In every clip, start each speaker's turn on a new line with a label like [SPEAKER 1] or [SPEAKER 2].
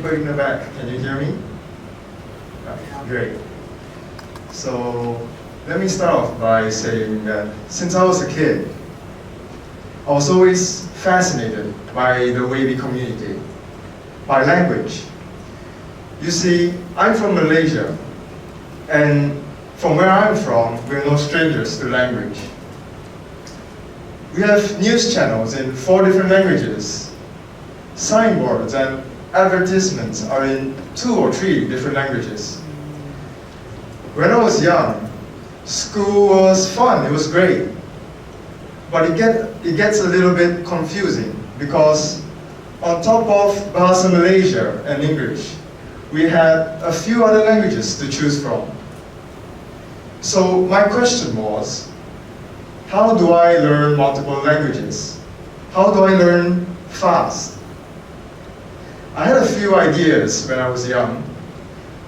[SPEAKER 1] people in the back, can you hear me? Right, great. So let me start off by saying that since I was a kid, I was always fascinated by the way we communicate, by language. You see, I'm from Malaysia, and from where I'm from, we're no strangers to language. We have news channels in 4 different languages. Signboards and advertisements are in 2 or 3 different languages. When I was young, school was fun, it was great. But it gets a little bit confusing because on top of Bahasa Malaysia and English, we had a few other languages to choose from. So my question was, how do I learn multiple languages? How do I learn fast? I had a few ideas when I was young.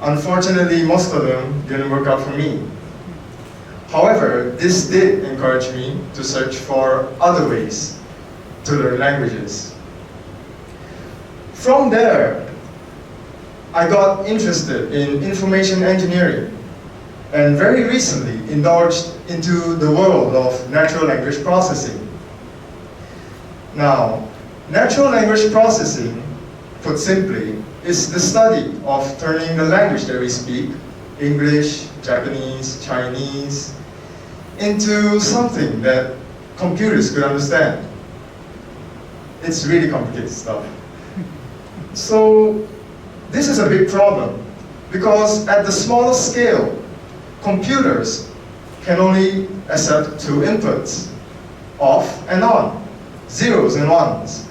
[SPEAKER 1] Unfortunately, most of them didn't work out for me. However, this did encourage me to search for other ways to learn languages. From there, I got interested in information engineering and very recently indulged into the world of natural language processing. Now, natural language processing, put simply, is the study of turning the language that we speak, English, Japanese, Chinese, into something that computers could understand. It's really complicated stuff. So, this is a big problem, because at the smallest scale, computers can only accept 2 inputs, off and on, zeros and ones.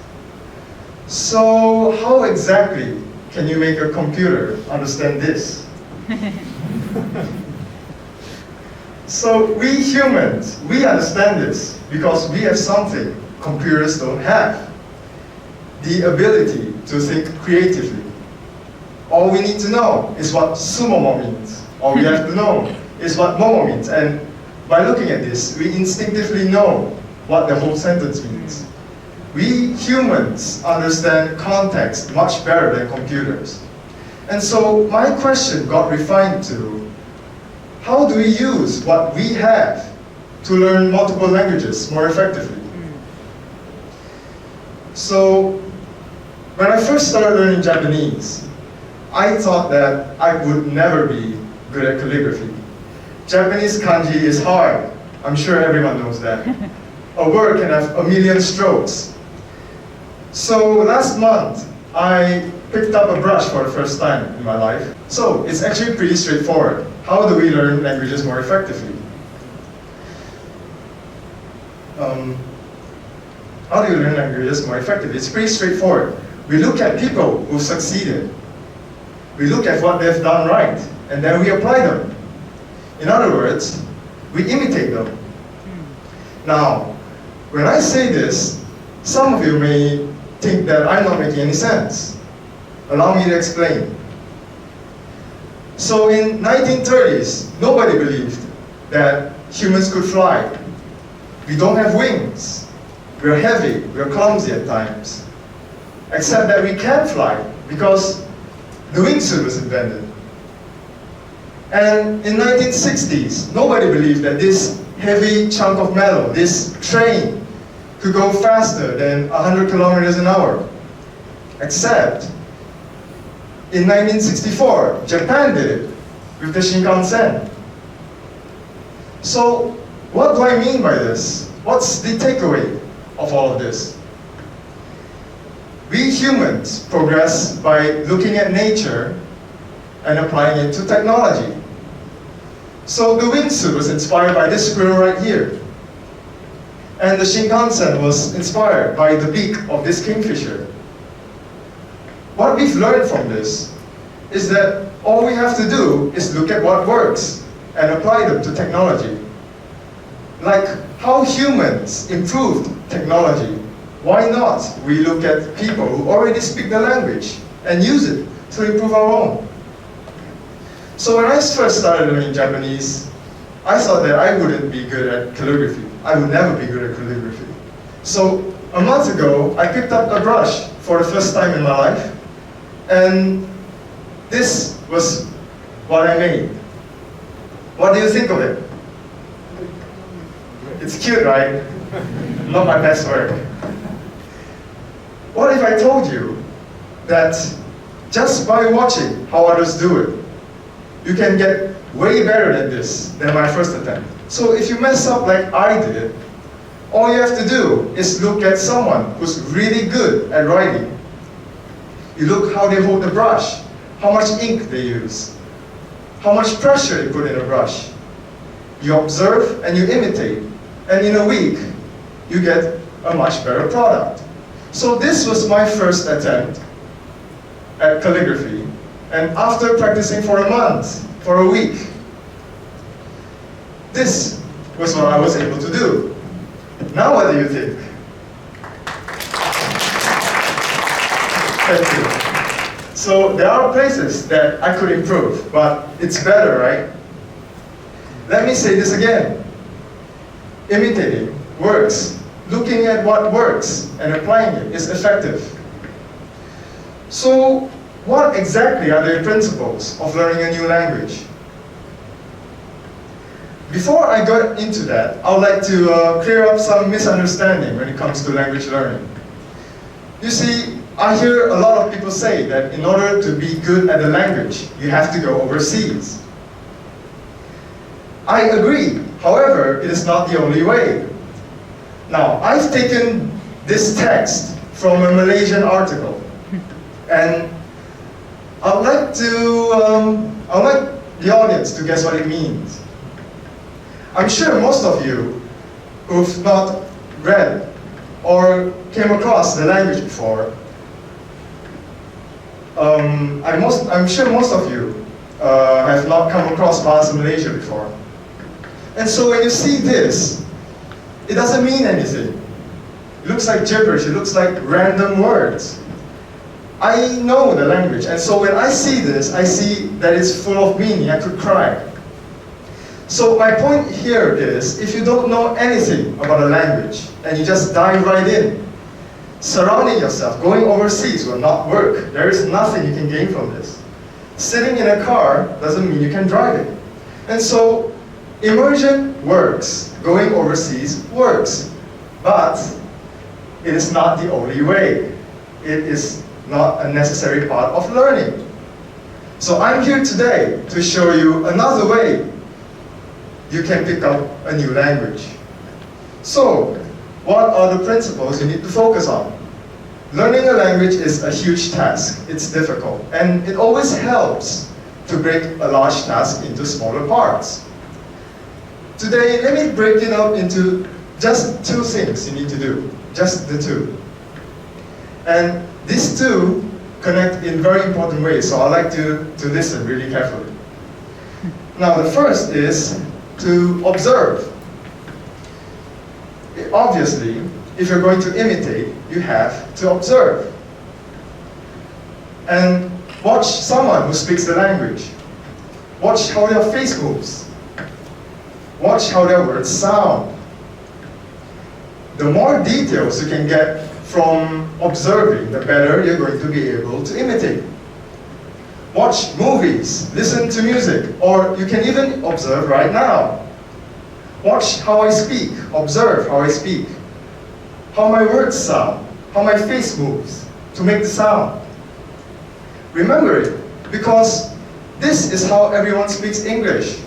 [SPEAKER 1] So how exactly can you make a computer understand this? So we humans, we understand this because we have something computers don't have. The ability to think creatively. All we need to know is what sumomo means. All we have to know is what momo means. And by looking at this, we instinctively know what the whole sentence means. We humans understand context much better than computers. And so my question got refined to, how do we use what we have to learn multiple languages more effectively? So when I first started learning Japanese, I thought that I would never be good at calligraphy. Japanese kanji is hard. I'm sure everyone knows that. A word can have a million strokes. So last month, I picked up a brush for the first time in my life. So it's actually pretty straightforward. How do we learn languages more effectively? How do you learn languages more effectively? It's pretty straightforward. We look at people who succeeded. We look at what they've done right, and then we apply them. In other words, we imitate them. Now, when I say this, some of you may think that I'm not making any sense. Allow me to explain. So in 1930s, nobody believed that humans could fly. We don't have wings. We're heavy, we're clumsy at times. Except that we can fly because the wingsuit was invented. And in 1960s, nobody believed that this heavy chunk of metal, this train, could go faster than 100 kilometers an hour. Except in 1964, Japan did it with the Shinkansen. So what do I mean by this? What's the takeaway of all of this? We humans progress by looking at nature and applying it to technology. So the wingsuit was inspired by this squirrel right here. And the Shinkansen was inspired by the beak of this kingfisher. What we've learned from this is that all we have to do is look at what works and apply them to technology. Like how humans improved technology. Why not we look at people who already speak the language and use it to improve our own? So when I first started learning Japanese, I thought that I wouldn't be good at calligraphy. I would never be good at calligraphy. So a month ago, I picked up a brush for the first time in my life, And this was what I made. What do you think of it? It's cute, right? Not my best work. What if I told you that just by watching how others do it, you can get way better than this, than my first attempt? So if you mess up like I did, all you have to do is look at someone who's really good at writing. You look how they hold the brush, how much ink they use, how much pressure they put in a brush. You observe and you imitate, and in a week, you get a much better product. So this was my first attempt at calligraphy, and after practicing for a month, for a week, this was what I was able to do. Now what do you think? Thank you. So there are places that I could improve, but it's better, right? Let me say this again. Imitating works. Looking at what works and applying it is effective. So what exactly are the principles of learning a new language? Before I go into that, I would like to clear up some misunderstanding when it comes to language learning. You see, I hear a lot of people say that in order to be good at the language, you have to go overseas. I agree. However, it is not the only way. Now, I've taken this text from a Malaysian article, and I'd like the audience to guess what it means. I'm sure most of you who've not read or came across the language before, I'm sure most of you have not come across Bahasa Malaysia before. And so when you see this, it doesn't mean anything. It looks like gibberish, it looks like random words. I know the language, and so when I see this, I see that it's full of meaning. I could cry. So my point here is, if you don't know anything about a language, and you just dive right in, surrounding yourself, going overseas will not work. There is nothing you can gain from this. Sitting in a car doesn't mean you can drive it. And so, immersion works. Going overseas works. But it is not the only way. It is not a necessary part of learning. So I'm here today to show you another way you can pick up a new language. So, what are the principles you need to focus on? Learning a language is a huge task. It's difficult. And it always helps to break a large task into smaller parts. Today, let me break it up into just two things you need to do. Just the two. And these two connect in very important ways, so I'd like to listen really carefully. Now, the first is to observe. Obviously, if you're going to imitate, you have to observe. And watch someone who speaks the language. Watch how their face moves. Watch how their words sound. The more details you can get from observing, the better you're going to be able to imitate. Watch movies, listen to music, or you can even observe right now. Watch how I speak, observe how I speak, how my words sound, how my face moves to make the sound. Remember it, because this is how everyone speaks English.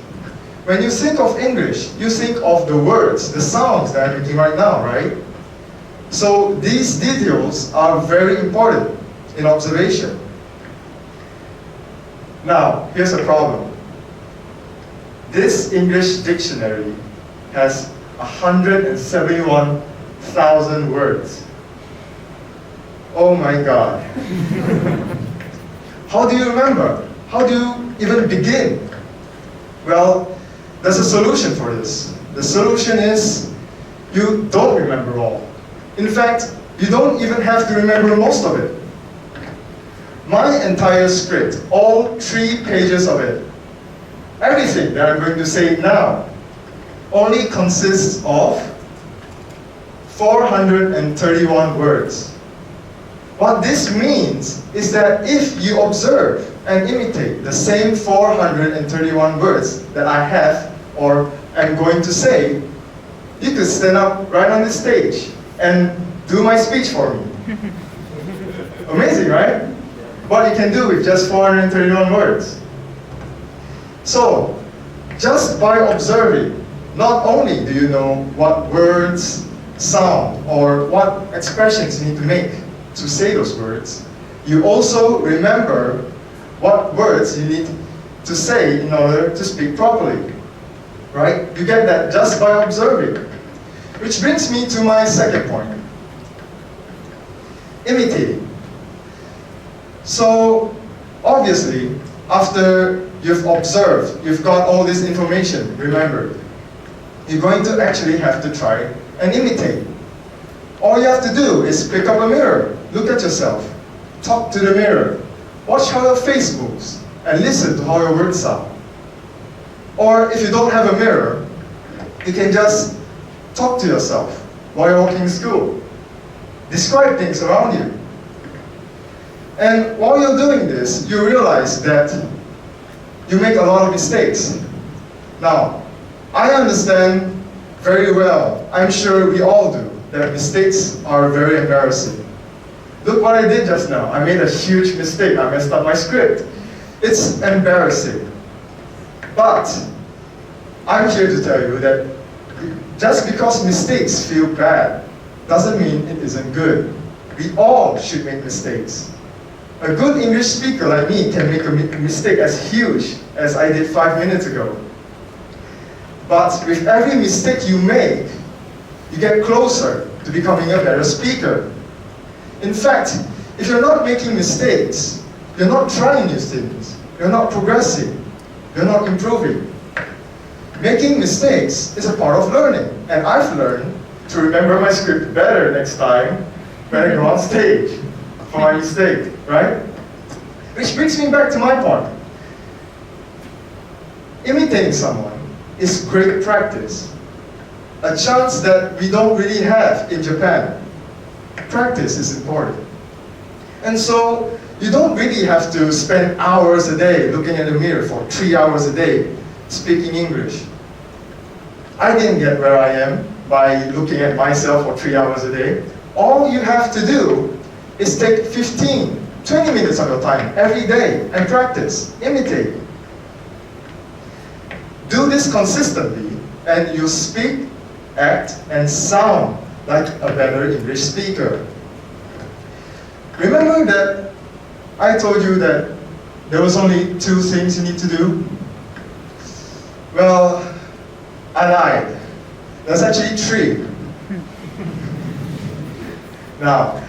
[SPEAKER 1] When you think of English, you think of the words, the sounds that I'm making right now, right? So these details are very important in observation. Now, here's a problem. This English dictionary has 171,000 words. Oh my God. How do you remember? How do you even begin? Well, there's a solution for this. The solution is you don't remember all. In fact, you don't even have to remember most of it. My entire script, all 3 pages of it, everything that I'm going to say now, only consists of 431 words. What this means is that if you observe and imitate the same 431 words that I have or am going to say, you could stand up right on this stage and do my speech for me. Amazing, right? What you can do with just 431 words. So, just by observing, not only do you know what words sound or what expressions you need to make to say those words, you also remember what words you need to say in order to speak properly. Right? You get that just by observing. Which brings me to my second point. Imitating. So, obviously, after you've observed, you've got all this information remembered, you're going to actually have to try and imitate. All you have to do is pick up a mirror, look at yourself, talk to the mirror, watch how your face moves, and listen to how your words sound. Or if you don't have a mirror, you can just talk to yourself while you're walking to school. Describe things around you. And while you're doing this, you realize that you make a lot of mistakes. Now, I understand very well, I'm sure we all do, that mistakes are very embarrassing. Look what I did just now. I made a huge mistake. I messed up my script. It's embarrassing. But I'm here to tell you that just because mistakes feel bad doesn't mean it isn't good. We all should make mistakes. A good English speaker like me can make a mistake as huge as I did 5 minutes ago. But with every mistake you make, you get closer to becoming a better speaker. In fact, if you're not making mistakes, you're not trying new things, you're not progressing, you're not improving. Making mistakes is a part of learning, and I've learned to remember my script better next time when I go on stage for my mistake, right? Which brings me back to my point. Imitating someone is great practice, a chance that we don't really have in Japan. Practice is important. And so, you don't really have to spend hours a day looking in the mirror for 3 hours a day speaking English. I didn't get where I am by looking at myself for 3 hours a day. All you have to do is take 15, 20 minutes of your time every day and practice, imitate. Do this consistently and you speak, act, and sound like a better English speaker. Remember that I told you that there was only 2 things you need to do? Well, I lied. There's actually 3. Now,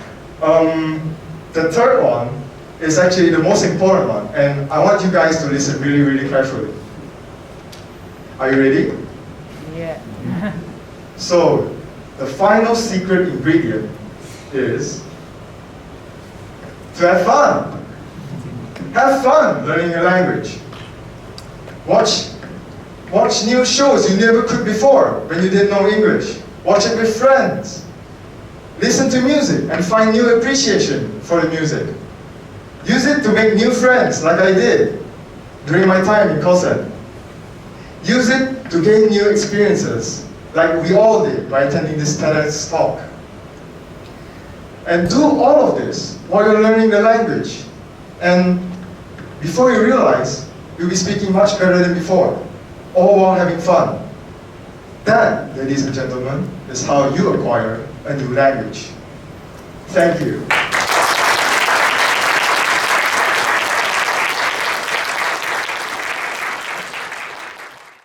[SPEAKER 1] the third one is actually the most important one, and I want you guys to listen really, really carefully. Are you ready?
[SPEAKER 2] Yeah.
[SPEAKER 1] So, the final secret ingredient is to have fun. Have fun learning a language. Watch new shows you never could before when you didn't know English. Watch it with friends. Listen to music and find new appreciation for the music. Use it to make new friends like I did during my time in Kosen. Use it to gain new experiences like we all did by attending this TEDx talk. And do all of this while you're learning the language. And before you realize, you'll be speaking much better than before, all while having fun. That, ladies and gentlemen, is how you acquire a new language. Thank you.